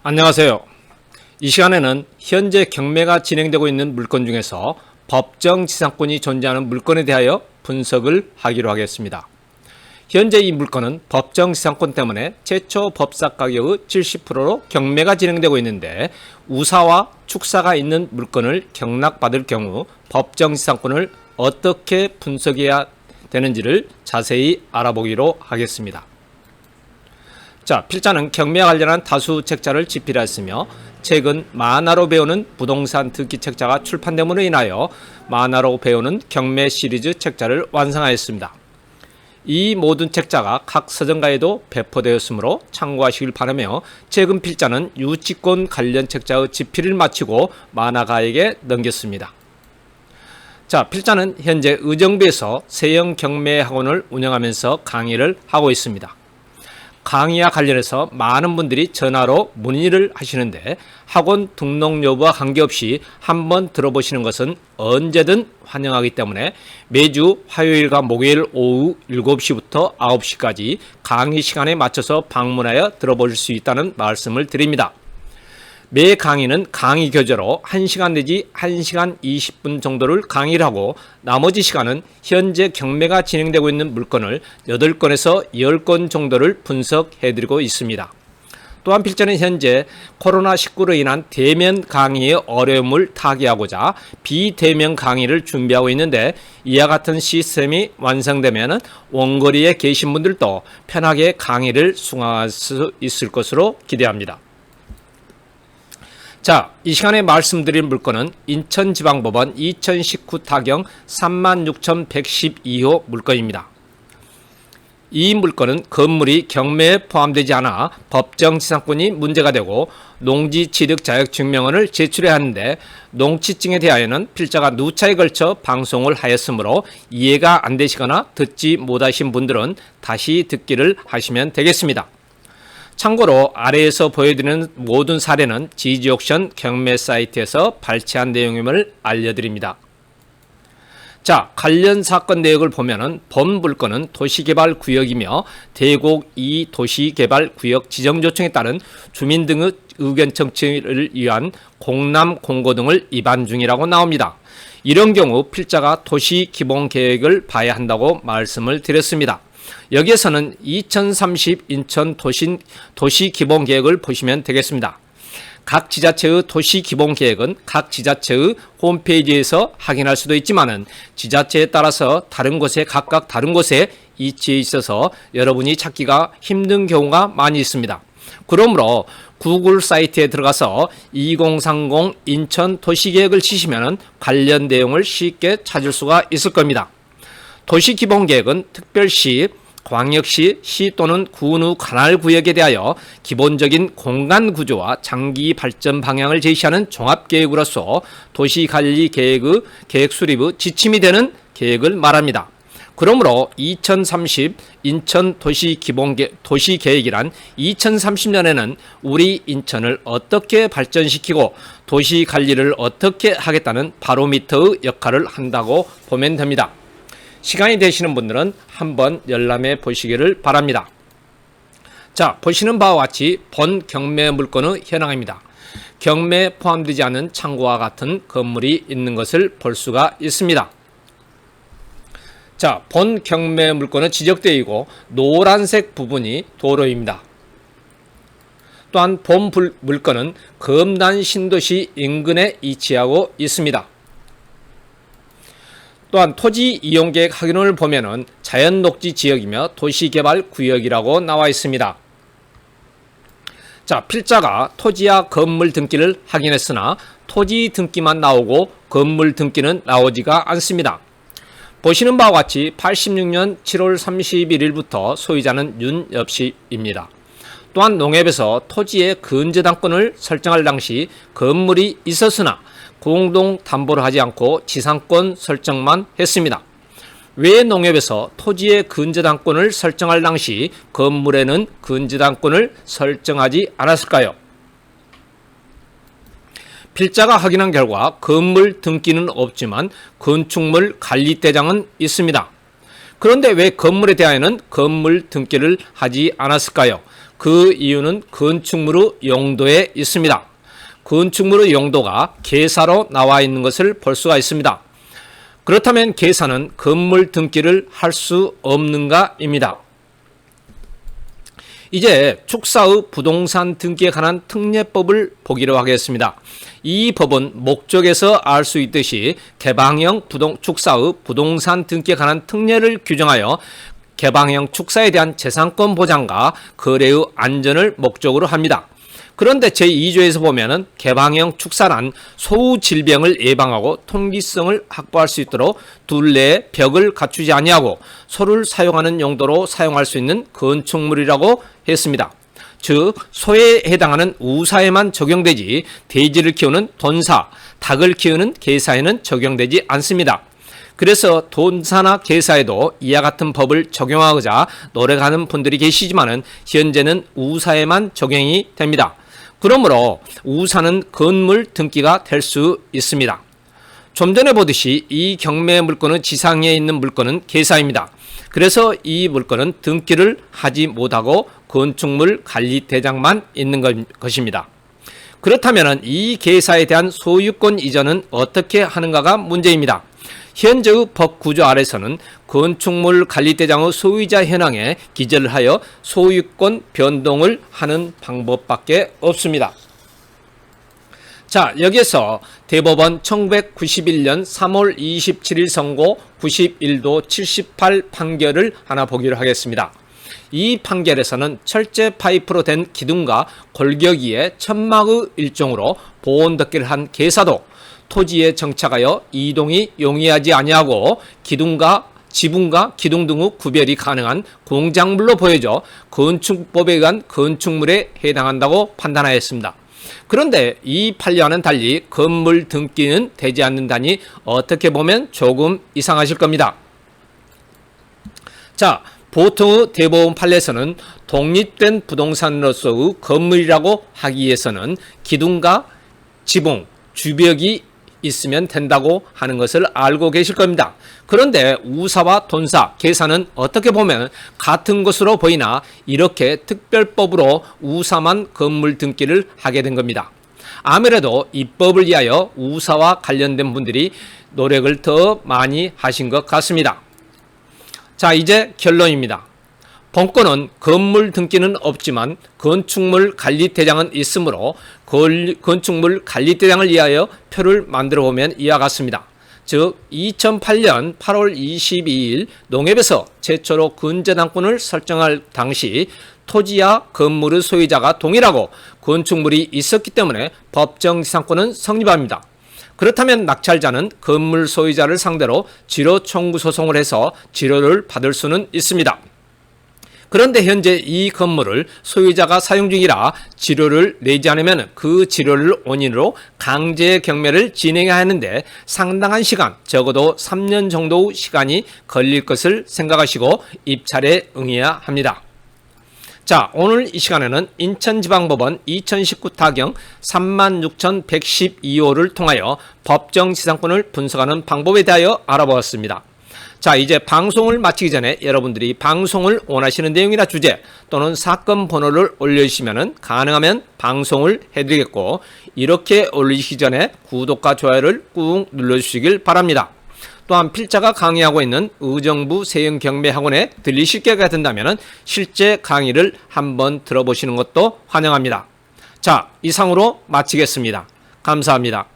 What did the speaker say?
안녕하세요. 이 시간에는 현재 경매가 진행되고 있는 물건 중에서 법정 지상권이 존재하는 물건에 대하여 분석을 하기로 하겠습니다. 현재 이 물건은 법정 지상권 때문에 최초 법사 가격의 70%로 경매가 진행되고 있는데, 우사와 축사가 있는 물건을 경락받을 경우 법정 지상권을 어떻게 분석해야 되는지를 자세히 알아보기로 하겠습니다. 자, 필자는 경매와 관련한 다수 책자를 집필하였으며, 최근 만화로 배우는 부동산 듣기 책자가 출판됨으로 인하여 만화로 배우는 경매 시리즈 책자를 완성하였습니다. 이 모든 책자가 각 서점가에도 배포되었으므로 참고하시길 바라며, 최근 필자는 유치권 관련 책자의 집필을 마치고 만화가에게 넘겼습니다. 자, 필자는 현재 의정부에서 세형 경매 학원을 운영하면서 강의를 하고 있습니다. 강의와 관련해서 많은 분들이 전화로 문의를 하시는데, 학원 등록 여부와 관계없이 한번 들어보시는 것은 언제든 환영하기 때문에 매주 화요일과 목요일 오후 7시부터 9시까지 강의 시간에 맞춰서 방문하여 들어보실 수 있다는 말씀을 드립니다. 매 강의는 강의 교재로 1시간 내지 1시간 20분 정도를 강의를 하고, 나머지 시간은 현재 경매가 진행되고 있는 물건을 8건에서 10건 정도를 분석해드리고 있습니다. 또한 필자는 현재 코로나19로 인한 대면 강의의 어려움을 타개하고자 비대면 강의를 준비하고 있는데, 이와 같은 시스템이 완성되면 원거리에 계신 분들도 편하게 강의를 수강할 수 있을 것으로 기대합니다. 자, 이 시간에 말씀드릴 물건은 인천지방법원 2019 타경 36,112호 물건입니다. 이 물건은 건물이 경매에 포함되지 않아 법정지상권이 문제가 되고 농지취득 자격증명원을 제출해야 하는데, 농취증에 대하여는 필자가 누차에 걸쳐 방송을 하였으므로 이해가 안 되시거나 듣지 못하신 분들은 다시 듣기를 하시면 되겠습니다. 참고로 아래에서 보여드리는 모든 사례는 지지옥션 경매 사이트에서 발췌한 내용임을 알려드립니다. 자, 관련 사건 내역을 보면은 본 물건은 도시개발구역이며 대곡 2 도시개발구역 지정조청에 따른 주민 등의 의견 청취를 위한 공람 공고 등을 위반 중이라고 나옵니다. 이런 경우 필자가 도시기본계획을 봐야 한다고 말씀을 드렸습니다. 여기에서는 2030 인천 도시기본계획을 보시면 되겠습니다. 각 지자체의 도시기본계획은 각 지자체의 홈페이지에서 확인할 수도 있지만은 지자체에 따라서 각각 다른 곳에 위치해 있어서 여러분이 찾기가 힘든 경우가 많이 있습니다. 그러므로 구글 사이트에 들어가서 2030 인천 도시계획을 치시면 관련 내용을 쉽게 찾을 수가 있을 겁니다. 도시기본계획은 특별시, 광역시, 시 또는 군의 관할 구역에 대하여 기본적인 공간 구조와 장기 발전 방향을 제시하는 종합계획으로서 도시관리계획의 계획 수립의 지침이 되는 계획을 말합니다. 그러므로 2030 인천 도시계획이란 2030년에는 우리 인천을 어떻게 발전시키고 도시관리를 어떻게 하겠다는 바로미터의 역할을 한다고 보면 됩니다. 시간이 되시는 분들은 한번 열람해 보시기를 바랍니다. 자, 보시는 바와 같이 본 경매 물건의 현황입니다. 경매에 포함되지 않은 창고와 같은 건물이 있는 것을 볼 수가 있습니다. 자, 본 경매 물건은 지적되어 있고 노란색 부분이 도로입니다. 또한 본 물건은 검단 신도시 인근에 위치하고 있습니다. 또한 토지 이용계획 확인을 보면은 자연녹지 지역이며 도시개발구역이라고 나와 있습니다. 자, 필자가 토지와 건물 등기를 확인했으나 토지 등기만 나오고 건물 등기는 나오지가 않습니다. 보시는 바와 같이 86년 7월 31일부터 소유자는 윤엽씨입니다. 또한 농협에서 토지의 근저당권을 설정할 당시 건물이 있었으나 공동 담보를 하지 않고 지상권 설정만 했습니다. 왜 농협에서 토지의 근저당권을 설정할 당시 건물에는 근저당권을 설정하지 않았을까요? 필자가 확인한 결과 건물 등기는 없지만 건축물 관리대장은 있습니다. 그런데 왜 건물에 대하여는 건물 등기를 하지 않았을까요? 그 이유는 건축물의 용도에 있습니다. 건축물의 용도가 계사로 나와 있는 것을 볼 수가 있습니다. 그렇다면 계사는 건물 등기를 할 수 없는가입니다. 이제 축사의 부동산 등기에 관한 특례법을 보기로 하겠습니다. 이 법은 목적에서 알 수 있듯이 개방형 축사의 부동산 등기에 관한 특례를 규정하여 개방형 축사에 대한 재산권 보장과 거래의 안전을 목적으로 합니다. 그런데 제2조에서 보면은 개방형 축사란 소우 질병을 예방하고 통기성을 확보할 수 있도록 둘레의 벽을 갖추지 아니하고 소를 사용하는 용도로 사용할 수 있는 건축물이라고 했습니다. 즉 소에 해당하는 우사에만 적용되지 돼지를 키우는 돈사, 닭을 키우는 게사에는 적용되지 않습니다. 그래서 돈사나 게사에도 이와 같은 법을 적용하고자 노력하는 분들이 계시지만은 현재는 우사에만 적용이 됩니다. 그러므로 우사는 건물 등기가 될 수 있습니다. 좀 전에 보듯이 이 경매 물건의 지상에 있는 물건은 게사입니다. 그래서 이 물건은 등기를 하지 못하고 건축물 관리대장만 있는 것입니다. 그렇다면 이 게사에 대한 소유권 이전은 어떻게 하는가가 문제입니다. 현재의 법 구조 아래서는 건축물 관리대장의 소유자 현황에 기재를 하여 소유권 변동을 하는 방법밖에 없습니다. 자, 여기에서 대법원 1991년 3월 27일 선고 91도 78 판결을 하나 보기로 하겠습니다. 이 판결에서는 철제 파이프로 된 기둥과 골격이의 천막의 일종으로 보온덮개를 한 게사도 토지에 정착하여 이동이 용이하지 아니하고 기둥과 지붕과 기둥 등의 구별이 가능한 공작물로 보여져 건축법에 의한 건축물에 해당한다고 판단하였습니다. 그런데 이 판례와는 달리 건물 등기는 되지 않는다니 어떻게 보면 조금 이상하실 겁니다. 자, 보통의 대법원 판례에서는 독립된 부동산으로서의 건물이라고 하기 위해서는 기둥과 지붕, 주벽이 있으면 된다고 하는 것을 알고 계실 겁니다. 그런데 우사와 돈사, 게사는 어떻게 보면 같은 것으로 보이나 이렇게 특별법으로 우사만 건물 등기를 하게 된 겁니다. 아무래도 이 법을 위하여 우사와 관련된 분들이 노력을 더 많이 하신 것 같습니다. 자, 이제 결론입니다. 본건은 건물 등기는 없지만 건축물 관리대장은 있으므로 건축물 관리대장을 위하여 표를 만들어 보면 이와 같습니다. 즉 2008년 8월 22일 농협에서 최초로 근저당권을 설정할 당시 토지와 건물의 소유자가 동일하고 건축물이 있었기 때문에 법정지상권은 성립합니다. 그렇다면 낙찰자는 건물 소유자를 상대로 지료 청구 소송을 해서 지료를 받을 수는 있습니다. 그런데 현재 이 건물을 소유자가 사용 중이라 지료를 내지 않으면 그 지료를 원인으로 강제 경매를 진행해야 하는데 상당한 시간, 적어도 3년 정도 시간이 걸릴 것을 생각하시고 입찰에 응해야 합니다. 자, 오늘 이 시간에는 인천지방법원 2019 타경 36,112호를 통하여 법정지상권을 분석하는 방법에 대하여 알아보았습니다. 자, 이제 방송을 마치기 전에 여러분들이 방송을 원하시는 내용이나 주제 또는 사건 번호를 올려주시면 가능하면 방송을 해드리겠고, 이렇게 올리시기 전에 구독과 좋아요를 꾹 눌러주시길 바랍니다. 또한 필자가 강의하고 있는 의정부 세형경매학원에 들리실 기회가 된다면 실제 강의를 한번 들어보시는 것도 환영합니다. 자, 이상으로 마치겠습니다. 감사합니다.